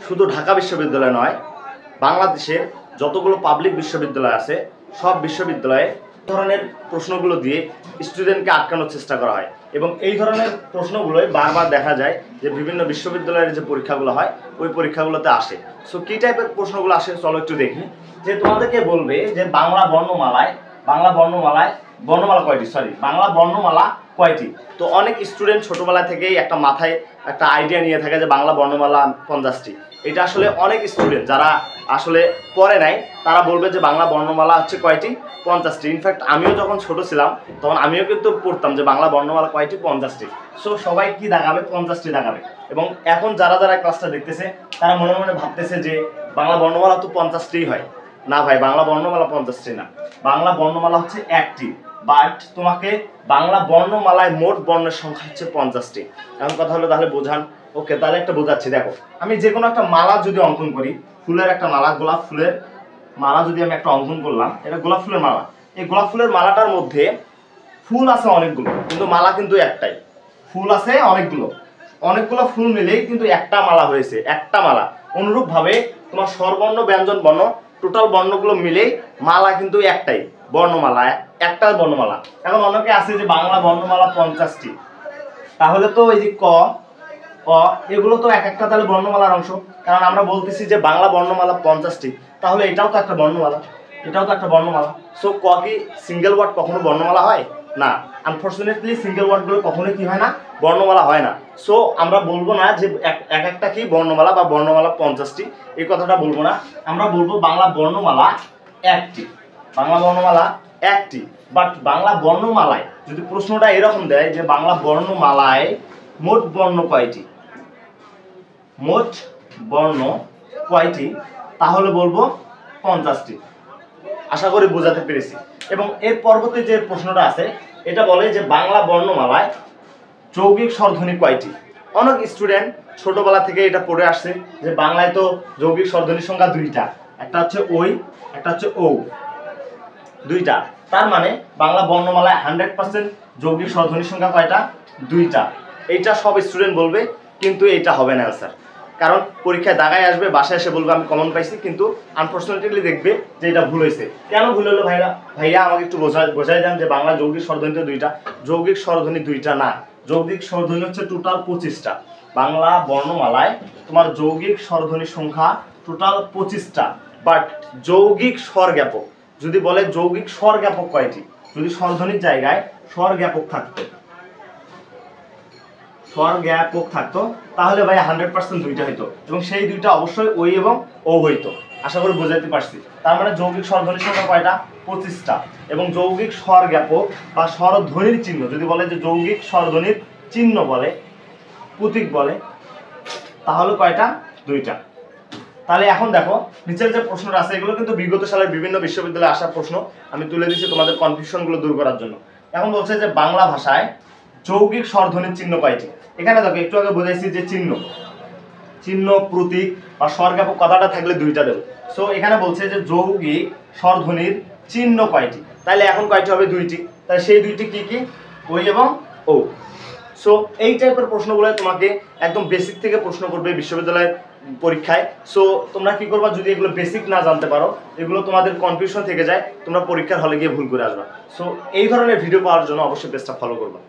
শুধু ঢাকা বিশ্ববিদ্যালয় নয়, বাংলাদেশের যতগুলো পাবলিক বিশ্ববিদ্যালয় আছে সব বিশ্ববিদ্যালয়ে ধরনের প্রশ্নগুলো দিয়ে স্টুডেন্টকে আটকানোর চেষ্টা করা হয় এবং এই ধরনের প্রশ্নগুলোই বারবার দেখা যায় যে বিভিন্ন বিশ্ববিদ্যালয়ের যে পরীক্ষাগুলো হয় ওই পরীক্ষাগুলোতে আসে। সো কী টাইপের প্রশ্নগুলো আসে চলো একটু দেখি। যে তোমাদেরকে বলবে যে বাংলা বর্ণমালা কয়টি। তো অনেক স্টুডেন্ট ছোটবেলা থেকেই একটা মাথায় একটা আইডিয়া নিয়ে থাকে যে বাংলা বর্ণমালা 50টি। এটা আসলে অনেক স্টুডেন্ট যারা আসলে পড়ে নাই তারা বলবে যে বাংলা বর্ণমালা হচ্ছে কয়টি, 50টি। ইনফ্যাক্ট আমিও যখন ছোট ছিলাম তখন আমিও কিন্তু পড়তাম যে বাংলা বর্ণমালা কয়টি, 50টি। সো সবাই কি দেখাবে, 50টি দেখাবে। এবং এখন যারা যারা ক্লাসটা দেখতেছে তারা মনে মনে ভাবতেছে যে বাংলা বর্ণমালা তো 50টিই হয়। না ভাই, বাংলা বর্ণমালা 50টি না, বাংলা বর্ণমালা হচ্ছে একটি। বাট তোমাকে বাংলা বর্ণমালায় মোট বর্ণের সংখ্যা হচ্ছে 50টি। এখন কথা হলো তাহলে বোঝান। ওকে, তাহলে একটা বোঝাচ্ছি। দেখো, আমি যে কোনো একটা মালা যদি অঙ্কন করি, ফুলের একটা মালা, গোলাপ ফুলের মালা যদি আমি একটা অঙ্কন করলাম, এটা গোলাপ ফুলের মালা। এই গোলাপ ফুলের মালাটার মধ্যে ফুল আছে অনেকগুলো, কিন্তু মালা কিন্তু একটাই। ফুল আছে অনেকগুলো ফুল মিলেই কিন্তু একটা মালা হয়েছে, একটা মালা। অনুরূপভাবে তোমার স্বরবর্ণ, ব্যঞ্জন বর্ণ, টোটাল বর্ণগুলো মিলেই মালা কিন্তু একটাই, বর্ণমালা, একটা বর্ণমালা। এখন অনেকে আছে যে বাংলা বর্ণমালা 50টি, তাহলে তো এই যে ক, অ, এগুলো তো এক একটা তাহলে বর্ণমালার অংশ। কারণ আমরা বলতেছি যে বাংলা বর্ণমালা 50টি, তাহলে এটাও তো একটা বর্ণমালা, এটাও তো একটা বর্ণমালা। সো ক কি সিঙ্গেল ওয়ার্ড কখনো বর্ণমালা হয় না? আনফরচুনেটলি সিঙ্গেল ওয়ার্ডগুলো কখনোই কি হয় না, বর্ণমালা হয় না। সো আমরা বলবো না যে এক একটা কি বর্ণমালা বা বর্ণমালা 50টি, এই কথাটা বলবো না। আমরা বলবো বাংলা বর্ণমালা একটি, বাংলা বর্ণমালা একটি। বাট বাংলা বর্ণমালায় যদি প্রশ্নটা এরকম দেয় যে বাংলা বর্ণমালায় মোট বর্ণ কয়টি, মোট বর্ণ কয়টি, তাহলে বলবো 50টি। আশা করি বোঝাতে পেরেছি। এবং এর পরবর্তী যে প্রশ্নটা আছে এটা বলে যে বাংলা বর্ণমালায় যৌগিক স্বরধ্বনি কয়টি। অনেক স্টুডেন্ট ছোটবেলা থেকে এটা পড়ে আসছে যে বাংলায় তো যৌগিক স্বরধ্বনির সংখ্যা দুইটা, একটা হচ্ছে ওই, একটা হচ্ছে ও, দুইটা। তার মানে বাংলা বর্ণমালায় 100% যৌগিক স্বরধ্বনির সংখ্যা কয়টা, দুইটা। এইটা সব স্টুডেন্ট বলবে, কিন্তু এইটা হবে না স্যার। কারণ পরীক্ষায় দাগায় আসবে, বাসায় এসে বলবে আমি কমন পাইছি, কিন্তু আনফরচুনেটলি দেখবে যে এটা ভুল হয়েছে। কেন ভুল হলো ভাইয়া আমাকে একটু বোঝাই দেন যে বাংলা যৌগিক স্বরধ্বনি তো দুইটা। যৌগিক স্বরধ্বনি দুইটা না, যৌগিক স্বরধ্বনি হচ্ছে টোটাল 25টা। বাংলা বর্ণমালায় তোমার যৌগিক স্বরধ্বনির সংখ্যা টোটাল 25টা। বাট যৌগিক স্বর জ্ঞাপক যদি বলে যৌগিক স্বর জ্ঞাপক কয়টি, যদি স্বরধ্বনির জায়গায় স্বর জ্ঞাপক থাকতো তাহলে ভাই 100% দুইটা হইতো, এবং সেই দুইটা অবশ্যই ওই এবং ও হইতো। আশা করি বোঝাতে পারছি। তার মানে যৌগিক স্বরধ্বনির সংখ্যা কয়টা, 25টা। এবং যৌগিক স্বর জ্ঞাপক বা স্বরধ্বনির চিহ্ন যদি বলে যে যৌগিক স্বরধ্বনির চিহ্ন বলে, প্রতীক বলে, তাহলে কয়টা, দুইটা। তাহলে এখন দেখো নিচের যে প্রশ্নটা আছে এগুলো কিন্তু বিগত সালের বিভিন্ন বিশ্ববিদ্যালয়ে আসা প্রশ্ন, আমি তুলে দিচ্ছি তোমাদের কনফিউশনগুলো দূর করার জন্য। এখন বলছে যে বাংলা ভাষায় যৌগিক স্বরধ্বনির চিহ্ন কয়টি। এখানে দেখো একটু আগে বোঝাইছি যে চিহ্ন, প্রতীক বা স্বরজ্ঞাপক কথাটা থাকলে দুইটা দেবো। সো এখানে বলছে যে যৌগিক স্বরধ্বনির চিহ্ন কয়টি, তাহলে এখন কয়টি হবে, দুইটি। তাহলে সেই দুইটি কি কি, ওই এবং ও। সো এই টাইপের প্রশ্নগুলো তোমাকে একদম বেসিক থেকে প্রশ্ন করবে বিশ্ববিদ্যালয়ের পরীক্ষায়। সো তোমরা কি করবা, যদি এগুলো বেসিক না জানতে পারো, এগুলো তোমাদের কনফিউশন থেকে যায়, তোমরা পরীক্ষার হলে গিয়ে ভুল করে আসবা। সো এই ধরনের ভিডিও পাওয়ার জন্য অবশ্যই পেজটা ফলো করবা।